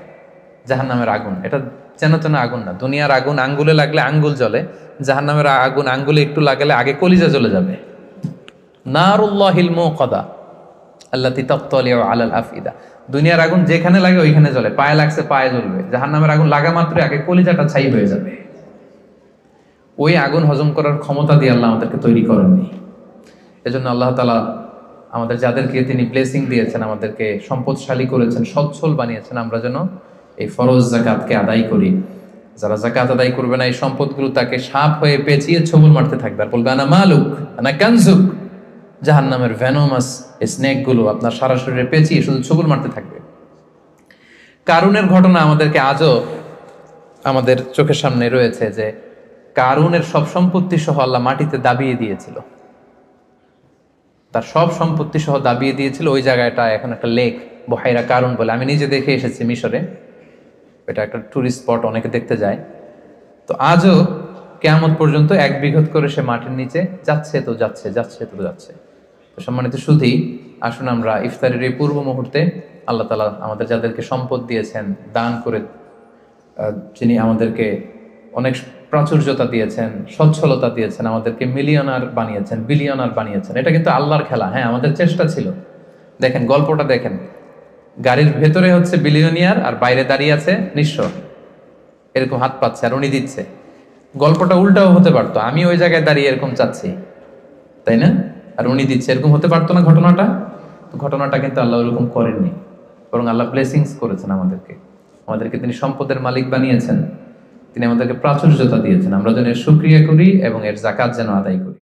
জাহান্নামের আগুন এটা যেন তেন আগুন না। দুনিয়ার আগুন আঙ্গুলে লাগলে আঙ্গুল জ্বলে, জাহান্নামের আগুন আঙ্গুলে একটু লাগালে আগে কলিজা জ্বলে যাবে। নারুল্লাহিল মুকাদা আল্লাতী তাত্তালিউ আলাল আফইদা। দুনিয়ার আগুন যেখানে লাগে ওইখানে জ্বলে, পায়ে লাগছে পায়ে জ্বলবে। জাহান্নামের আগুন লাগা মাত্রই আগে কলিজাটা ছাই হয়ে যাবে। ওই আগুন হজম করার ক্ষমতা দিয়ে আল্লাহ আমাদেরকে তৈরি করেননি। এজন্য আল্লাহ তাআলা আমাদের যাদেরকে তিনি ব্লেসিং দিয়েছেন, আমাদেরকে সম্পদশালী করেছেন, সচ্ছল বানিয়েছেন, আমরা যেন এই ফরজ যাকাতকে আদায় করি। যারা যাকাত আদায় করবে না এই সম্পদগুলো তাকে সাপ হয়ে পেঁচিয়ে ছবল মারতে থাকবে আর বলবে আনা মালুক আনা কানজুক। জাহান্নামের ভেনোমাস স্নেক গুলো আপনার সারা শরীরে পেঁচিয়ে শুধু ছবল মারতে থাকবে। কারুনের ঘটনা আমাদেরকে আজও আমাদের চোখের সামনে রয়েছে যে কারুনের সব সম্পত্তি সহ আল্লাহ মাটিতে দাবিয়ে দিয়েছিল, তার সব সম্পত্তি সহ দাবিয়ে দিয়েছিল। ওই জায়গাটা এখন একটা লেক, বহাইরা কারুন বলে, আমি নিজে দেখে এসেছি মিশরে। এটা একটা টুরিস্ট স্পট, অনেকে দেখতে যায়। তো আজও কিয়ামত পর্যন্ত 1 বিঘত করে সে মাটির নিচে যাচ্ছে তো যাচ্ছে, যাচ্ছে তো যাচ্ছে। তো সম্মানিত সুধী, আসুন আমরা ইফতারের এই পূর্ব মুহূর্তে আল্লাহ তাআলা আমাদের যাদেরকে সম্পদ দিয়েছেন, দান করে যিনি আমাদেরকে অনেক প্রাচুর্যতা দিয়েছেন, সচ্ছলতা দিয়েছেন, আমাদেরকে মিলিয়নার বানিয়েছেন, বিলিয়নার বানিয়েছেন। এটা কিন্তু আল্লাহর খেলা। হ্যাঁ, আমাদের চেষ্টা ছিল। দেখেন গল্পটা দেখেন, গাড়ির ভেতরে হচ্ছে বিলিয়নিয়ার আর বাইরে দাঁড়িয়ে আছে নিঃস্ব, এরকম হাত পাচ্ছে আর উনি দিচ্ছে। গল্পটা উল্টাও হতে পারতো, আমি ওই জায়গায় দাঁড়িয়ে এরকম চাচ্ছি, তাই না, আর উনি দিচ্ছে, এরকম হতে পারতো না ঘটনাটা? ঘটনাটা কিন্তু আল্লাহ ওরকম করেননি, বরং আল্লাহ ব্লেসিংস করেছেন আমাদেরকে তিনি সম্পদের মালিক বানিয়েছেন, তিনি আমাদেরকে প্রাচুর্যতা দিয়েছেন। আমরা যেন এর শুকরিয়া করি এবং এর যাকাত যেন আদায় করি।